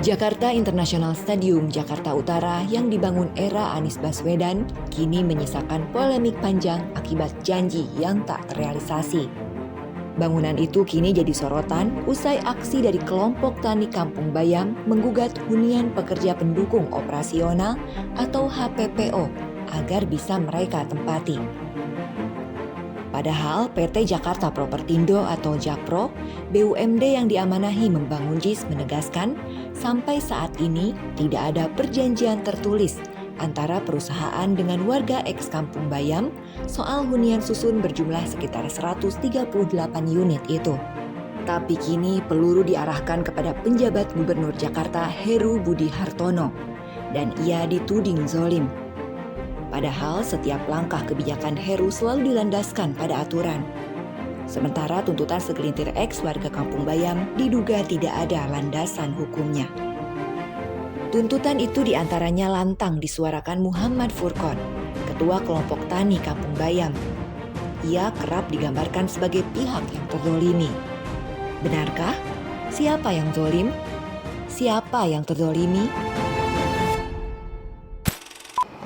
Jakarta International Stadium Jakarta Utara yang dibangun era Anies Baswedan kini menyisakan polemik panjang akibat janji yang tak terrealisasi. Bangunan itu kini jadi sorotan usai aksi dari kelompok tani Kampung Bayam menggugat hunian pekerja pendukung operasional atau HPPO agar bisa mereka tempati. Padahal PT Jakarta Propertindo atau Jakpro, BUMD yang diamanahi membangun JIS menegaskan sampai saat ini tidak ada perjanjian tertulis antara perusahaan dengan warga eks Kampung Bayam soal hunian susun berjumlah sekitar 138 unit itu. Tapi kini peluru diarahkan kepada penjabat Gubernur Jakarta Heru Budi Hartono dan ia dituding zolim. Padahal setiap langkah kebijakan Heru selalu dilandaskan pada aturan. Sementara tuntutan segelintir eks warga Kampung Bayam diduga tidak ada landasan hukumnya. Tuntutan itu diantaranya lantang disuarakan Muhammad Furqon, ketua kelompok tani Kampung Bayam. Ia kerap digambarkan sebagai pihak yang terzolimi. Benarkah? Siapa yang zolim? Siapa yang terzolimi?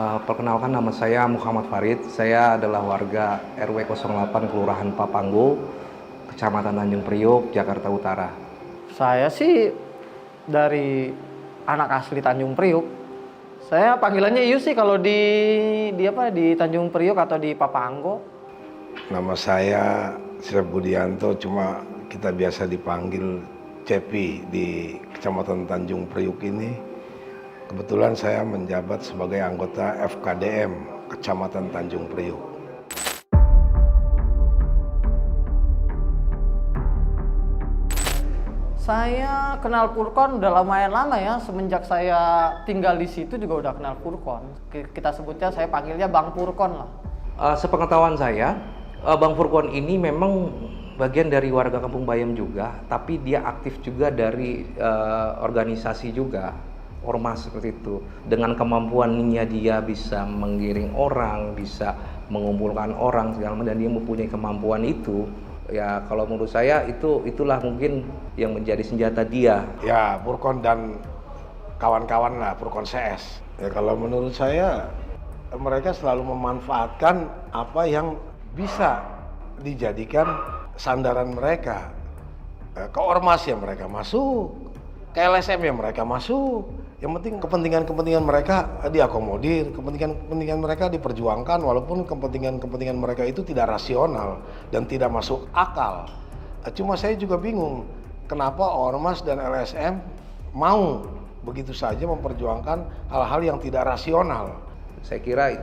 Perkenalkan, nama saya Muhammad Farid. Saya adalah warga RW 08 Kelurahan Papanggo, Kecamatan Tanjung Priok, Jakarta Utara. Saya sih dari anak asli Tanjung Priok. Saya panggilannya Ius sih kalau di Tanjung Priok atau di Papanggo. Nama saya Sirap Budianto, cuma kita biasa dipanggil Cepi di Kecamatan Tanjung Priok ini. Kebetulan saya menjabat sebagai anggota FKDM Kecamatan Tanjung Priok. Saya kenal Furqon udah lumayan lama ya, semenjak saya tinggal di situ juga udah kenal Furqon. Kita sebutnya, saya panggilnya Bang Furqon lah. Sepengetahuan saya, Bang Furqon ini memang bagian dari warga Kampung Bayam juga, tapi dia aktif juga dari organisasi juga. Ormas seperti itu. Dengan kemampuannya dia bisa menggiring orang, bisa mengumpulkan orang segala macam, dan dia mempunyai kemampuan itu. Ya kalau menurut saya itulah mungkin yang menjadi senjata dia. Ya, Furqon dan kawan-kawan lah, Furqon CS. Ya kalau menurut saya mereka selalu memanfaatkan apa yang bisa dijadikan sandaran mereka. Ke ormas ya mereka masuk, ke LSM ya mereka masuk. Yang penting kepentingan-kepentingan mereka diakomodir, kepentingan mereka diperjuangkan walaupun kepentingan mereka itu tidak rasional dan tidak masuk akal. Cuma saya juga bingung kenapa Ormas dan LSM mau begitu saja memperjuangkan hal-hal yang tidak rasional. Saya kira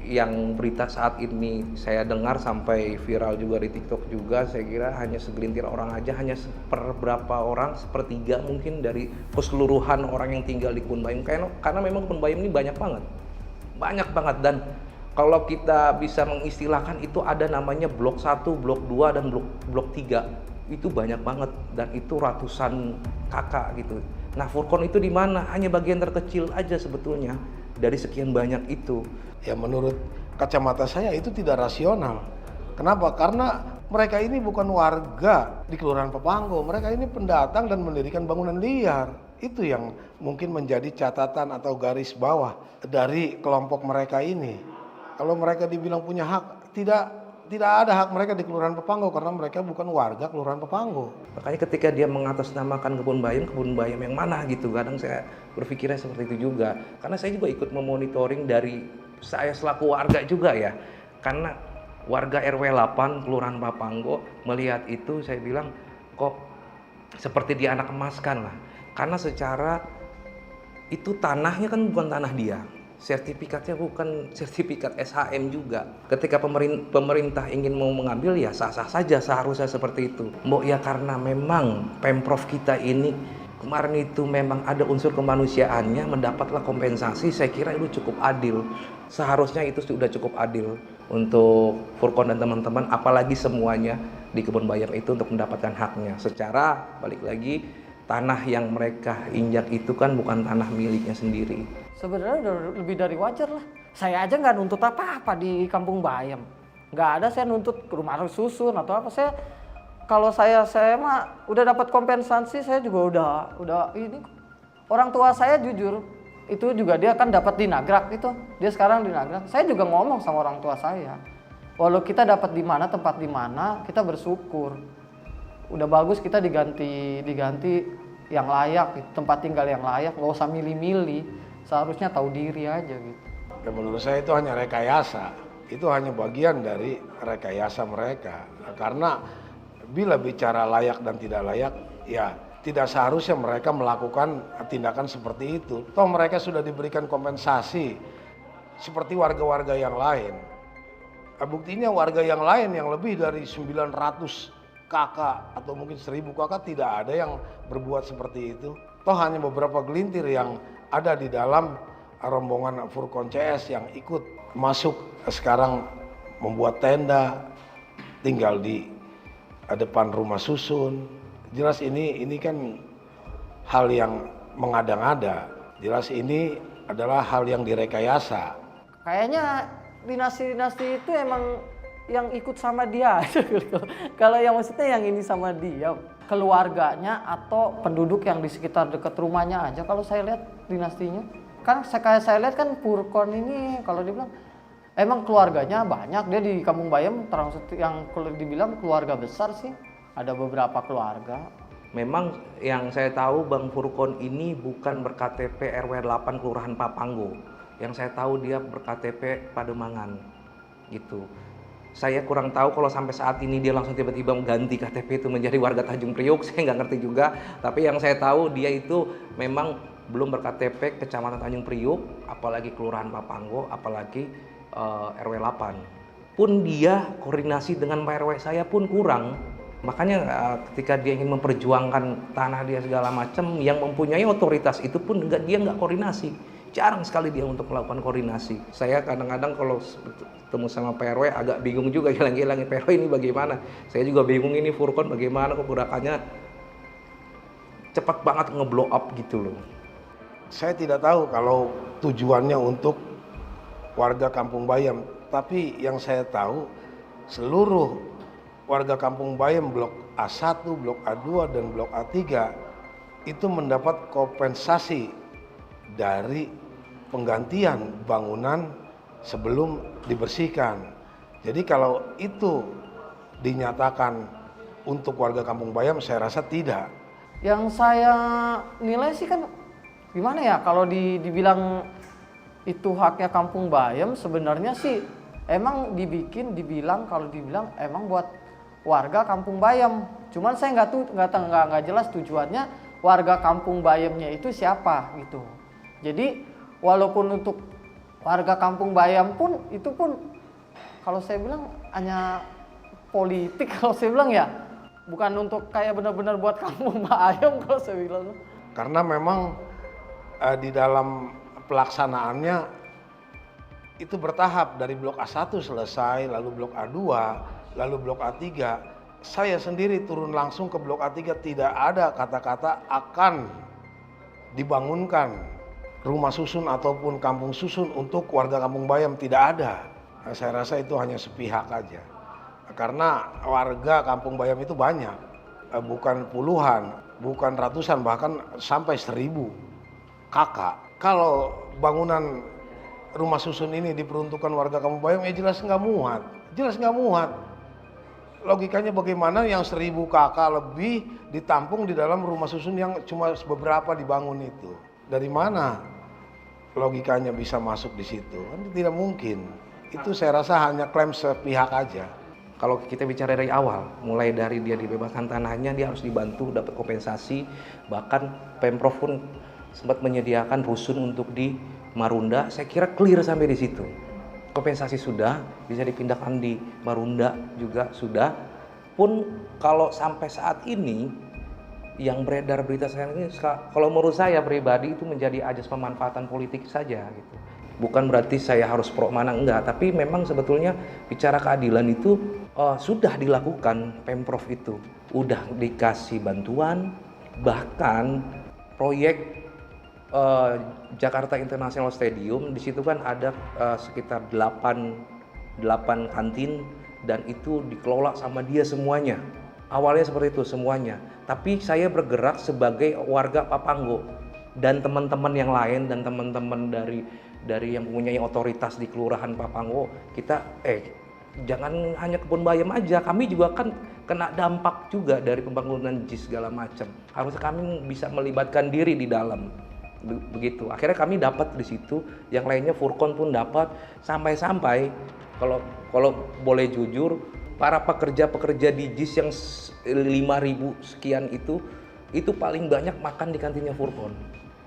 yang berita saat ini saya dengar sampai viral juga di TikTok juga, saya kira hanya segelintir orang aja, hanya seberapa orang, sepertiga mungkin dari keseluruhan orang yang tinggal di Kebun Bayam. Karena memang Kebun Bayam ini banyak banget, dan kalau kita bisa mengistilahkan itu ada namanya blok 1, blok 2, dan blok 3. Itu banyak banget dan itu ratusan kakak gitu. Nah, Furqon itu di mana? Hanya bagian terkecil aja sebetulnya dari sekian banyak itu. Ya menurut kacamata saya itu tidak rasional. Kenapa? Karena mereka ini bukan warga di Kelurahan Papanggo. Mereka ini pendatang dan mendirikan bangunan liar. Itu yang mungkin menjadi catatan atau garis bawah dari kelompok mereka ini. Kalau mereka dibilang punya hak, tidak ada hak mereka di Kelurahan Papanggo karena mereka bukan warga Kelurahan Papanggo. Makanya ketika dia mengatasnamakan Kebun Bayam yang mana gitu, kadang saya berpikirnya seperti itu juga. Karena saya juga ikut memonitoring dari saya selaku warga juga ya. Karena warga RW 8 Kelurahan Papanggo melihat itu, saya bilang kok seperti dia anak emaskan lah. Karena secara itu tanahnya kan bukan tanah dia. Sertifikatnya bukan sertifikat SHM juga. Ketika pemerintah ingin mau mengambil ya sah-sah saja, seharusnya seperti itu. Mbok ya karena memang Pemprov kita ini kemarin itu memang ada unsur kemanusiaannya, mendapatlah kompensasi, saya kira itu cukup adil. Seharusnya itu sudah cukup adil untuk Furqon dan teman-teman, apalagi semuanya di Kebun Bayam itu untuk mendapatkan haknya. Secara balik lagi, tanah yang mereka injak itu kan bukan tanah miliknya sendiri. Sebenarnya udah lebih dari wajar lah. Saya aja nggak nuntut apa-apa di Kampung Bayam. Nggak ada saya nuntut ke rumah susun atau apa. Kalau saya mah udah dapat kompensasi, saya juga udah ini orang tua saya jujur, itu juga dia kan dapat di Nagrak itu. Dia sekarang di Nagrak. Saya juga ngomong sama orang tua saya. Walau kita dapat di mana, tempat di mana, kita bersyukur. Udah bagus kita diganti yang layak, gitu. Tempat tinggal yang layak, nggak usah milih-milih. Seharusnya tahu diri aja gitu. Dan menurut saya itu hanya rekayasa. Itu hanya bagian dari rekayasa mereka. Karena bila bicara layak dan tidak layak, ya tidak seharusnya mereka melakukan tindakan seperti itu. Toh mereka sudah diberikan kompensasi seperti warga-warga yang lain. Buktinya warga yang lain yang lebih dari 900 kakak atau mungkin 1000 kakak tidak ada yang berbuat seperti itu. Toh hanya beberapa gelintir yang ada di dalam rombongan Furkon CS yang ikut masuk sekarang membuat tenda, tinggal di depan rumah susun. Jelas ini kan hal yang mengada-ngada. Jelas ini adalah hal yang direkayasa. Kayaknya dinasti-dinasti itu emang yang ikut sama dia. Kalau yang maksudnya yang ini sama dia, keluarganya atau penduduk yang di sekitar dekat rumahnya aja. Kalau saya lihat dinastinya, kan kayak saya lihat kan Furkon ini kalau dibilang emang keluarganya banyak. Dia di Kampung Bayam termasuk yang dibilang keluarga besar sih. Ada beberapa keluarga. Memang yang saya tahu Bang Furkon ini bukan berKTP RW 8 Kelurahan Papanggo. Yang saya tahu dia berKTP Pademangan gitu. Saya kurang tahu kalau sampai saat ini dia langsung tiba-tiba mengganti KTP itu menjadi warga Tanjung Priok, saya nggak ngerti juga. Tapi yang saya tahu dia itu memang belum berKTP Kecamatan Tanjung Priok, apalagi Kelurahan Papanggo, apalagi RW 8. Pun dia koordinasi dengan Pak RW saya pun kurang. Makanya ketika dia ingin memperjuangkan tanah dia segala macam, yang mempunyai otoritas itu pun dia nggak koordinasi. Jarang sekali dia untuk melakukan koordinasi. Saya kadang-kadang kalau ketemu sama Pak RW agak bingung juga, hilang-hilang Pak RW ini bagaimana. Saya juga bingung ini Furkon bagaimana kok gerakannya cepat banget ngeblow up gitu loh. Saya tidak tahu kalau tujuannya untuk warga Kampung Bayam, tapi yang saya tahu seluruh warga Kampung Bayam Blok A1, Blok A2, dan Blok A3 itu mendapat kompensasi dari penggantian bangunan sebelum dibersihkan. Jadi kalau itu dinyatakan untuk warga Kampung Bayam, saya rasa tidak. Yang saya nilai sih kan gimana ya, kalau dibilang itu haknya Kampung Bayam, sebenarnya sih emang dibilang emang buat warga Kampung Bayam. Cuman saya nggak jelas tujuannya warga Kampung Bayamnya itu siapa gitu. Jadi walaupun untuk warga Kampung Bayam pun itu pun kalau saya bilang hanya politik, kalau saya bilang ya bukan untuk kayak benar-benar buat Kampung Bayam kalau saya bilang. Karena memang di dalam pelaksanaannya itu bertahap, dari blok A1 selesai, lalu blok A2, lalu blok A3. Saya sendiri turun langsung ke blok A3, tidak ada kata-kata akan dibangunkan rumah susun ataupun kampung susun untuk warga Kampung Bayam, tidak ada. Saya rasa itu hanya sepihak aja. Karena warga Kampung Bayam itu banyak, bukan puluhan, bukan ratusan, bahkan sampai 1000 kakak. Kalau bangunan rumah susun ini diperuntukkan warga Kampung Bayam, ya jelas nggak muat. Logikanya bagaimana yang 1000 kakak lebih ditampung di dalam rumah susun yang cuma beberapa dibangun itu? Dari mana logikanya bisa masuk di situ? Kan tidak mungkin. Itu saya rasa hanya klaim sepihak aja. Kalau kita bicara dari awal, mulai dari dia dibebaskan tanahnya, dia harus dibantu dapat kompensasi. Bahkan Pemprov pun sempat menyediakan rusun untuk di Marunda. Saya kira clear sampai di situ. Kompensasi sudah, bisa dipindahkan di Marunda juga sudah. Pun kalau sampai saat ini yang beredar berita sekarang ini, kalau menurut saya pribadi itu menjadi ajas pemanfaatan politik saja gitu. Bukan berarti saya harus pro mana, enggak, tapi memang sebetulnya bicara keadilan itu sudah dilakukan. Pemprov itu udah dikasih bantuan, bahkan proyek Jakarta International Stadium, di situ kan ada sekitar 8 kantin dan itu dikelola sama dia semuanya. Awalnya seperti itu semuanya. Tapi saya bergerak sebagai warga Papanggo. dan teman-teman yang lain dan teman-teman dari yang mempunyai otoritas di Kelurahan Papanggo, kita jangan hanya kebun bayam aja, kami juga kan kena dampak juga dari pembangunan JIS segala macam. Harusnya kami bisa melibatkan diri di dalam. Begitu. Akhirnya kami dapat di situ, yang lainnya Furkon pun dapat, sampai kalau boleh jujur, para pekerja-pekerja di JIS yang 5.000 sekian itu paling banyak makan di kantinnya Furkon.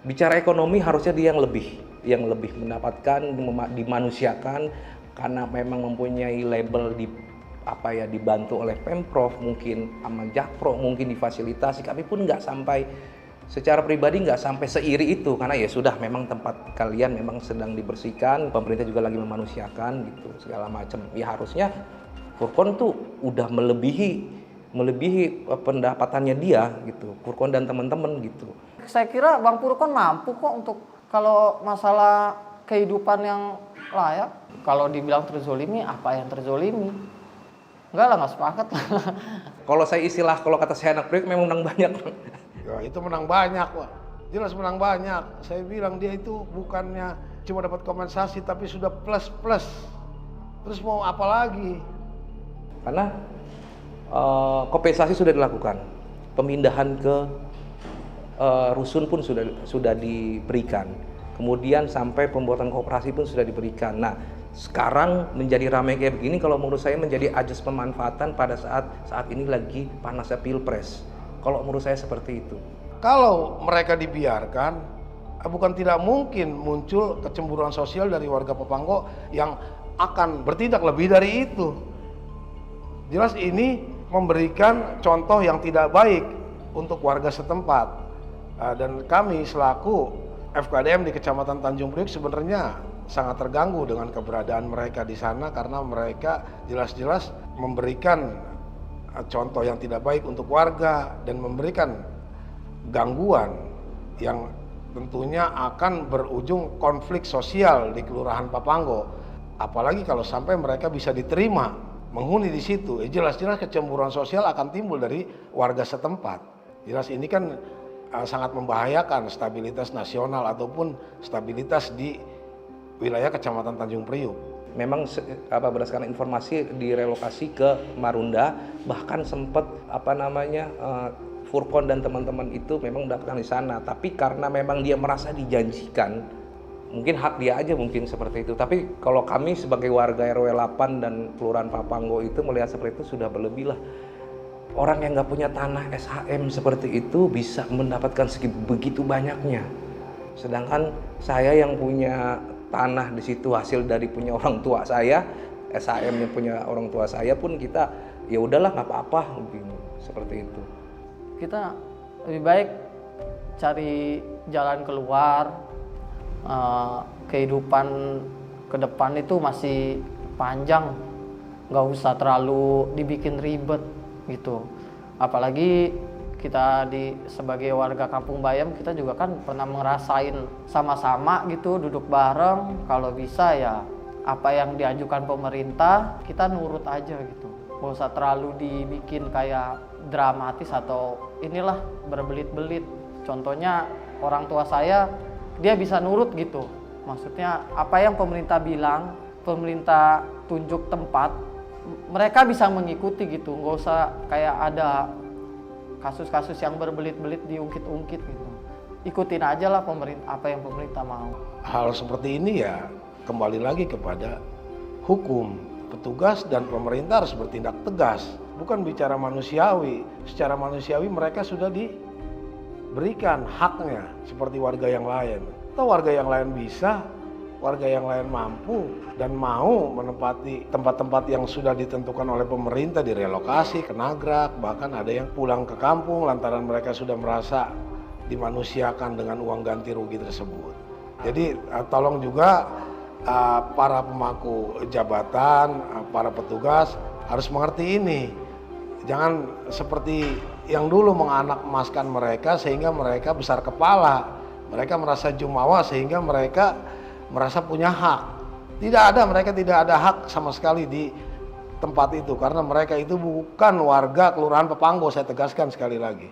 Bicara ekonomi harusnya dia yang lebih mendapatkan, dimanusiakan, karena memang mempunyai label dibantu oleh Pemprov, mungkin sama Jakpro, mungkin difasilitasi. Kami pun nggak sampai, secara pribadi nggak sampai seiri itu, karena ya sudah, memang tempat kalian memang sedang dibersihkan, pemerintah juga lagi memanusiakan gitu segala macam. Ya harusnya Furkon tuh udah melebihi pendapatannya dia gitu, Furkon dan teman-teman gitu. Saya kira Bang Furkon mampu kok untuk kalau masalah kehidupan yang layak. Kalau dibilang terzolimi, apa yang terzolimi? Enggak lah, nggak sepakat. Kalau kata saya anak proyek memang menang banyak. Ya, itu menang banyak, Pak. Jelas menang banyak. Saya bilang dia itu bukannya cuma dapat kompensasi, tapi sudah plus. Terus mau apa lagi? Karena kompensasi sudah dilakukan, pemindahan ke rusun pun sudah diberikan, kemudian sampai pembuatan koperasi pun sudah diberikan. Nah, sekarang menjadi ramai kayak begini, kalau menurut saya menjadi ajas pemanfaatan pada saat ini lagi panasnya pilpres. Kalau menurut saya seperti itu. Kalau mereka dibiarkan, bukan tidak mungkin muncul kecemburuan sosial dari warga Papanggo yang akan bertindak lebih dari itu. Jelas ini memberikan contoh yang tidak baik untuk warga setempat. Dan kami selaku FKDM di Kecamatan Tanjung Priok sebenarnya sangat terganggu dengan keberadaan mereka di sana, karena mereka jelas-jelas memberikan contoh yang tidak baik untuk warga dan memberikan gangguan yang tentunya akan berujung konflik sosial di Kelurahan Papanggo. Apalagi kalau sampai mereka bisa diterima menghuni di situ, jelas-jelas kecemburuan sosial akan timbul dari warga setempat. Jelas ini kan sangat membahayakan stabilitas nasional ataupun stabilitas di wilayah Kecamatan Tanjung Priok. Memang berdasarkan informasi direlokasi ke Marunda, bahkan sempat Furkon dan teman-teman itu memang mendapatkan di sana, tapi karena memang dia merasa dijanjikan, mungkin hak dia aja mungkin seperti itu. Tapi kalau kami sebagai warga RW 8 dan Kelurahan Papanggo itu melihat seperti itu sudah berlebih lah. Orang yang nggak punya tanah SHM seperti itu bisa mendapatkan begitu banyaknya, sedangkan saya yang punya tanah di situ hasil dari punya orang tua saya, SHM-nya punya orang tua saya pun, kita ya udahlah nggak apa-apa begini, seperti itu. Kita lebih baik cari jalan keluar. Kehidupan ke depan itu masih panjang, nggak usah terlalu dibikin ribet gitu. Apalagi kita sebagai warga Kampung Bayam, kita juga kan pernah ngerasain sama-sama gitu, duduk bareng. Kalau bisa ya apa yang diajukan pemerintah kita nurut aja gitu, nggak usah terlalu dibikin kayak dramatis atau inilah berbelit-belit. Contohnya orang tua saya, dia bisa nurut gitu, maksudnya apa yang pemerintah bilang, pemerintah tunjuk tempat, mereka bisa mengikuti gitu, nggak usah kayak ada kasus-kasus yang berbelit-belit diungkit-ungkit gitu. Ikutin aja lah apa yang pemerintah mau. Hal seperti ini ya kembali lagi kepada hukum. Petugas dan pemerintah harus bertindak tegas, bukan bicara manusiawi. Secara manusiawi mereka sudah diberikan haknya seperti warga yang lain. Atau warga yang lain bisa, warga yang lain mampu dan mau menempati tempat-tempat yang sudah ditentukan oleh pemerintah, direlokasi ke Nagrak, bahkan ada yang pulang ke kampung lantaran mereka sudah merasa dimanusiakan dengan uang ganti rugi tersebut. Jadi tolong juga para pemangku jabatan, para petugas harus mengerti ini. Jangan seperti yang dulu menganak emaskan mereka sehingga mereka besar kepala, mereka merasa jumawa sehingga mereka merasa punya hak. Mereka tidak ada hak sama sekali di tempat itu, karena mereka itu bukan warga Kelurahan Papanggo, saya tegaskan sekali lagi.